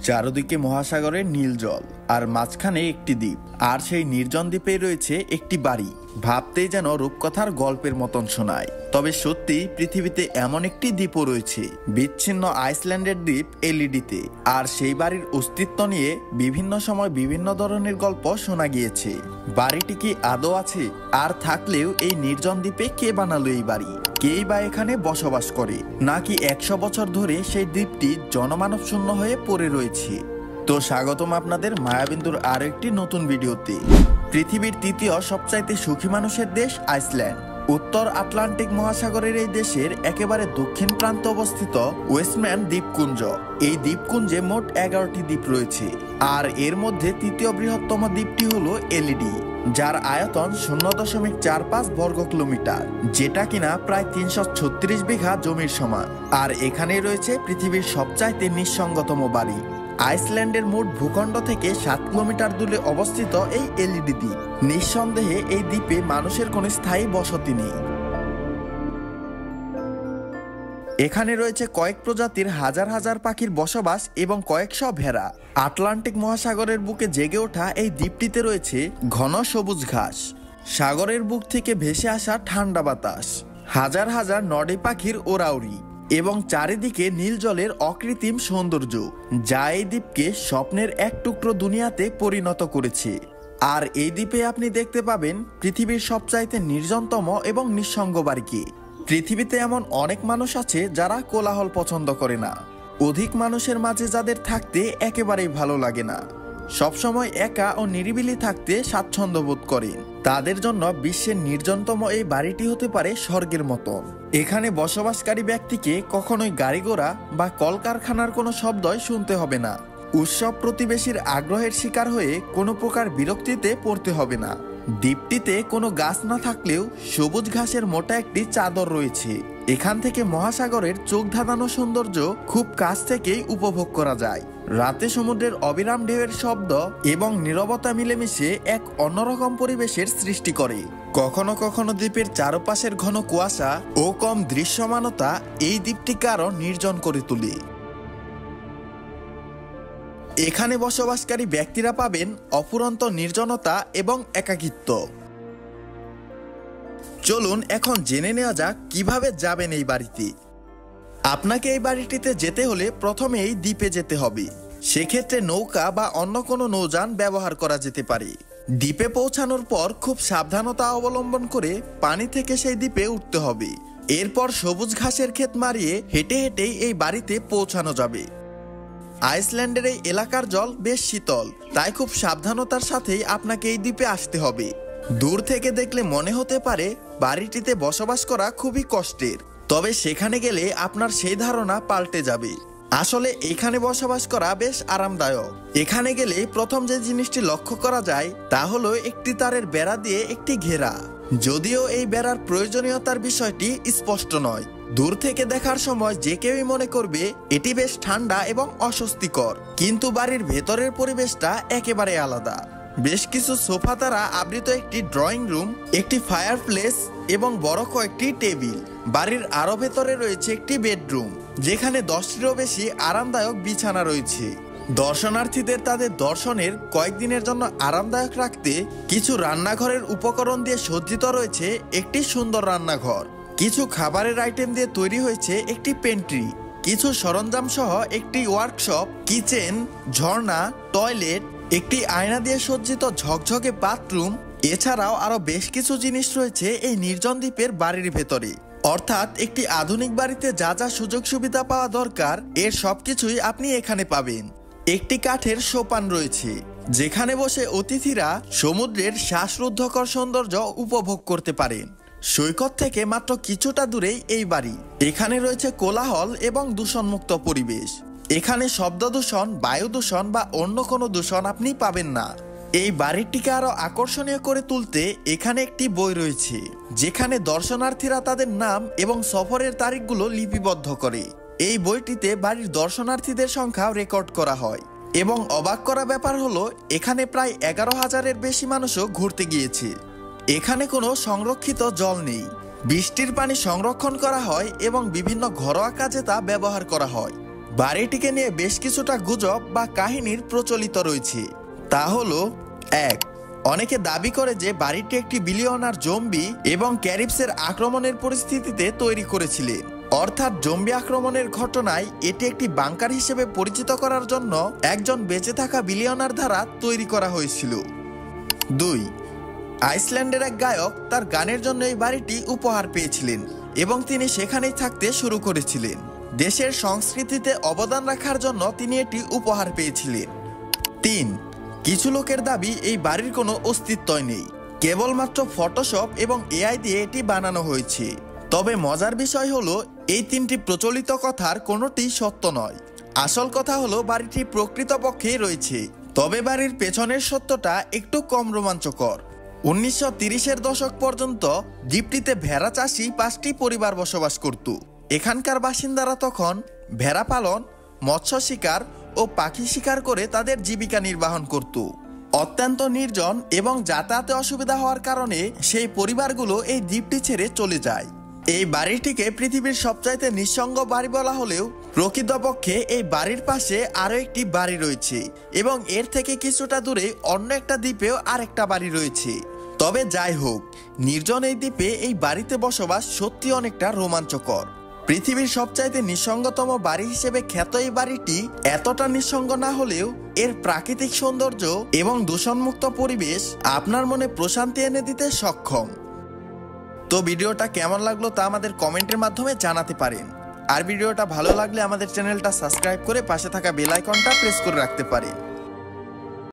চারদিকে মহাসাগরের নীল জল আর মাঝখানে একটি দ্বীপ, আর সেই নির্জন দ্বীপে রয়েছে একটি বাড়ি। ভাবতেই যেন রূপকথার গল্পের মতন শোনায়। তবে সত্যি পৃথিবীতে এমন একটি দ্বীপও রয়েছে, বিচ্ছিন্ন আইসল্যান্ডের দ্বীপ এলিডিতে। আর সেই বাড়ির অস্তিত্ব নিয়ে বিভিন্ন সময় বিভিন্ন ধরনের গল্প শোনা গিয়েছে। বাড়িটি কি আদৌ আছে? আর থাকলেও এই নির্জন দ্বীপে কে বানালো এই বাড়ি? কেই বা এখানে বসবাস করে? নাকি 100 বছর ধরে সেই দ্বীপটি জনমানব শূন্য হয়ে পড়ে রয়েছে? তো স্বাগতম আপনাদের মায়াবিন্দুর আরো একটি নতুন ভিডিওতে। পৃথিবীর তৃতীয় সবচাইতে সুখী মানুষের দেশ আইসল্যান্ড। উত্তর আটলান্টিক মহাসাগরের এই দেশের একেবারে দক্ষিণ প্রান্তে অবস্থিত ওয়েস্টম্যান দ্বীপপুঞ্জ। এই দ্বীপপুঞ্জে মোট 11টি দ্বীপ রয়েছে, আর এর মধ্যে তৃতীয় বৃহত্তম দ্বীপটি হলো এলিডি, যার আয়তন 0.45 বর্গ কিলোমিটার, যেটা কিনা প্রায় 336 বিঘা জমির সমান। আর এখানে রয়েছে পৃথিবীর সবচাইতে নিঃসঙ্গতম বাড়ি। আইসল্যান্ডের মোট ভূখণ্ড থেকে 7 কিলোমিটার দূরে অবস্থিত এই এলিডি দ্বীপ। নিঃসন্দেহে এই দ্বীপে মানুষের কোনো স্থায়ী বসতি নেই। এখানে রয়েছে কয়েক প্রজাতির হাজার হাজার পাখির বসবাস এবং কয়েকশো ভেড়া। আটলান্টিক মহাসাগরের বুকে জেগে ওঠা এই দ্বীপটিতে রয়েছে ঘন সবুজ ঘাস, সাগরের বুক থেকে ভেসে আসা ঠান্ডা বাতাস, হাজার হাজার নড়ে পাখির ওড়াউড়ি এবং চারিদিকে নীল জলের অকৃত্রিম সৌন্দর্য, যা এই দ্বীপকে স্বপ্নের এক টুকরো দুনিয়াতে পরিণত করেছে। আর এই দ্বীপে আপনি দেখতে পাবেন পৃথিবীর সবচাইতে নির্জনতম এবং নিঃসঙ্গ বাড়িকে। পৃথিবীতে এমন অনেক মানুষ আছে যারা কোলাহল পছন্দ করে না। অধিক মানুষের মাঝে যাদের থাকতে একেবারেই ভালো লাগে না, সবসময় একা ও নিরিবিলি থাকতে স্বাচ্ছন্দ্য বোধ করেন, তাদের জন্য বিশ্বের নির্জনতম এই বাড়িটি হতে পারে স্বর্গের মতন। এখানে বসবাসকারী ব্যক্তিকে কখনোই গাড়ি ঘোড়া বা কলকারখানার কোনো শব্দই শুনতে হবে না। উৎসব প্রতিবেশীর আগ্রহের শিকার হয়ে কোনো প্রকার বিরক্তিতে পড়তে হবে না। দ্বীপটিতে কোনো গাছ না থাকলেও সবুজ ঘাসের মোটা একটি চাদর রয়েছে। এখান থেকে মহাসাগরের চোখ ধাঁধানো সৌন্দর্য খুব কাছ থেকেই উপভোগ করা যায়। রাতে সমুদ্রের অবিরাম ঢেউয়ের শব্দ এবং নীরবতা মিলেমিশে এক অন্যরকম পরিবেশের সৃষ্টি করে। কখনো কখনো দ্বীপের চারপাশের ঘন কুয়াশা ও কম দৃশ্যমানতা এই দ্বীপটিকে আরো নির্জন করে তোলে। এখানে বসবাসকারী ব্যক্তিরা পাবেন অফুরন্ত নির্জনতা এবং একাকিত্ব। চলুন এখন জেনে নেওয়া যাক কিভাবে যাবেন এই বাড়িতে। আপনাকে এই বাড়িটিতে যেতে হলে প্রথমেই দ্বীপে যেতে হবে। সেক্ষেত্রে নৌকা বা অন্য কোনো নৌযান ব্যবহার করা যেতে পারে। দ্বীপে পৌঁছানোর পর খুব সাবধানতা অবলম্বন করে পানি থেকে সেই দ্বীপে উঠতে হবে। এরপর সবুজ ঘাসের ক্ষেত মারিয়ে হেঁটে হেঁটেই এই বাড়িতে পৌঁছানো যাবে। আইসল্যান্ডের এই এলাকার জল বেশ শীতল, তাই খুব সাবধানতার সাথেই আপনাকে এই দ্বীপে আসতে হবে। দূর থেকে দেখলে মনে হতে পারে বাড়িটিতে বসবাস করা খুবই কষ্টের, তবে সেখানে গেলে আপনার সেই ধারণা পাল্টে যাবে। আসলে এখানে বসবাস করা বেশ আরামদায়ক। এখানে গেলে প্রথম যে জিনিসটি লক্ষ্য করা যায় তা হলো একটি তারের বেড়া দিয়ে একটি ঘেরা। যদিও এই বেড়ার প্রয়োজনীয়তার বিষয়টি স্পষ্ট নয়, দূর থেকে দেখার সময় যে কেউই মনে করবে এটি বেশ ঠান্ডা এবং অস্বস্তিকর, কিন্তু বাড়ির ভেতরের পরিবেশটা একেবারে আলাদা। বেশ কিছু সোফা দ্বারা আবৃত একটি ড্রয়িং রুম, একটি ফায়ার প্লেস এবং বড় কয়েকটি টেবিল। বাড়ির আরো ভেতরে রয়েছে একটি বেডরুম, যেখানে 10টিরও বেশি আরামদায়ক বিছানা রয়েছে। দর্শনার্থীদের তাদের দর্শনের কয়েকদিনের জন্য আরামদায়ক রাখতে কিছু রান্নাঘরের উপকরণ দিয়ে সজ্জিত রয়েছে একটি সুন্দর রান্নাঘর। কিছু খাবারের আইটেম দিয়ে তৈরি হয়েছে একটি পেন্ট্রি, কিছু সরঞ্জাম সহ একটি ওয়ার্কশপ, কিচেন, ঝর্ণা, টয়লেট, একটি আয়না দিয়ে সজ্জিত ঝকঝকে বাথরুম। এছাড়াও আরো বেশ কিছু জিনিস রয়েছে এই নির্জন দ্বীপের বাড়ির ভেতরে। অর্থাৎ একটি আধুনিক বাড়িতে যা যা সুযোগ সুবিধা পাওয়া দরকার এর সবকিছুই আপনি এখানে পাবেন। একটি কাঠের সোপান রয়েছে, যেখানে বসে অতিথিরা সমুদ্রের শ্বাসরুদ্ধকর সৌন্দর্য উপভোগ করতে পারেন। সৈকত থেকে মাত্র কিছুটা দূরেই এই বাড়ি। এখানে রয়েছে কোলাহল এবং দূষণমুক্ত পরিবেশ। এখানে শব্দ দূষণ, বায়ু দূষণ বা অন্য কোনো দূষণ আপনি পাবেন না। এই বাড়িটিকে আরো আকর্ষণীয় করে তুলতে এখানে একটি বই রয়েছে, যেখানে দর্শনার্থীরা তাদের নাম এবং সফরের তারিখগুলো লিপিবদ্ধ করে। এই বইটিতে বাড়ির দর্শনার্থীদের সংখ্যা রেকর্ড করা হয় এবং অবাক করা ব্যাপার হলো এখানে প্রায় 11,000-এর বেশি মানুষও ঘুরতে গিয়েছে। এখানে কোনো সংরক্ষিত জল নেই। বৃষ্টির পানি সংরক্ষণ করা হয় এবং বিভিন্ন ঘরোয়া কাজে তা ব্যবহার করা হয়। বাড়িটিকে নিয়ে বেশ কিছুটা গুজব বা কাহিনীর প্রচলিত রয়েছে। তা হলো 1, অনেকে দাবি করে যে বাড়িটি একটি বিলিয়নার জম্বি এবং ক্যারিবসের আক্রমণের পরিস্থিতিতে তৈরি করেছিলেন। অর্থাৎ জম্বি আক্রমণের ঘটনায় এটি একটি বাংকার হিসেবে পরিচিত করার জন্য একজন বেঁচে থাকা বিলিয়নার দ্বারা তৈরি করা হয়েছিল। 2, আইসল্যান্ডের এক গায়ক তার গানের জন্য এই বাড়িটি উপহার পেয়েছিলেন এবং তিনি সেখানেই থাকতে শুরু করেছিলেন। দেশের সংস্কৃতিতে অবদান রাখার জন্য তিনি এটি উপহার পেয়েছিলেন। 3, কিছু লোকের দাবি এই বাড়ির কোনো অস্তিত্বই নেই, কেবলমাত্র ফটোশপ এবং এআই দিয়ে এটি বানানো হয়েছে। তবে মজার বিষয় হলো এই 3টি প্রচলিত কথার কোনোটি সত্য নয়। আসল কথা হলো বাড়িটি প্রকৃতপক্ষেই রয়েছে, তবে বাড়ির পেছনের সত্যটা একটু কম রোমাঞ্চকর। 1930-এর দশক পর্যন্ত দ্বীপটিতে ভেড়া চাষী 5টি পরিবার বসবাস করত। এখানকার বাসিন্দারা তখন ভেড়া পালন, মৎস্য শিকার ও পাখি শিকার করে তাদের জীবিকা নির্বাহ করত। অত্যন্ত নির্জন এবং যাতায়াতে অসুবিধা হওয়ার কারণে সেই পরিবারগুলো এই দ্বীপটি ছেড়ে চলে যায়। এই বাড়িটিকে পৃথিবীর সবচাইতে নিঃসঙ্গ বাড়ি বলা হলেও প্রকৃতপক্ষে এই বাড়ির পাশে আরো একটি বাড়ি রয়েছে এবং এর থেকে কিছুটা দূরে অন্য একটা দ্বীপেও আরেকটা বাড়ি রয়েছে। তবে যাই হোক, নির্জন এই দ্বীপে এই বাড়িতে বসবাস সত্যি অনেকটা রোমাঞ্চকর। পৃথিবীর সবচাইতে নিঃসঙ্গতম বাড়ি হিসেবে খ্যাত এই বাড়িটি এতটা নিঃসঙ্গ না হলেও এর প্রাকৃতিক সৌন্দর্য এবং দূষণমুক্ত পরিবেশ আপনার মনে প্রশান্তি এনে দিতে সক্ষম। তো ভিডিওটা কেমন লাগলো তা আমাদের কমেন্টের মাধ্যমে জানাতে পারেন। আর ভিডিওটা ভালো লাগলে আমাদের চ্যানেলটা সাবস্ক্রাইব করে পাশে থাকা বেল আইকনটা প্রেস করে রাখতে পারেন।